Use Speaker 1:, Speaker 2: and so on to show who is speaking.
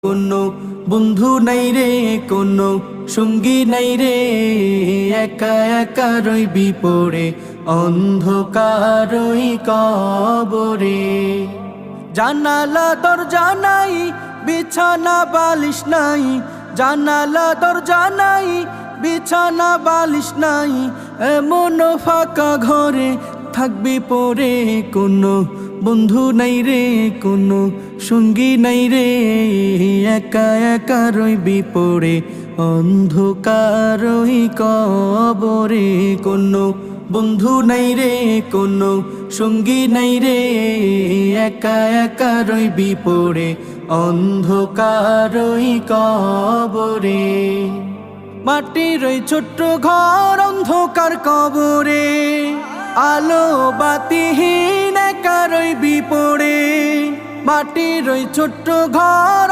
Speaker 1: কোনো বন্ধু নাই রে, কোনো সঙ্গী নাই রে, একা একা রইবি পড়ে অন্ধকারই কবরে। জানালা দরজা নাই, বিছানা বালিশ নাই, জানালা দরজা নাই, বিছানা বালিশ নাই, এমন ফাঁকা ঘরে থাকবি পড়ে। কোনো বন্ধু নাই রে, কোনো সঙ্গী নাই রে, একা একা রইবি পড়ে অন্ধকারই কবরে। কোনো বন্ধু নাই রে, কোনো সঙ্গী নাই রে, একা একা রইবি পড়ে অন্ধকারই কবরে। মাটির ওই ছোট্ট ঘর অন্ধকার কবরে, আলো বাতিহীন একা রইবি পড়ে। মাটির ওই ছোট্ট ঘর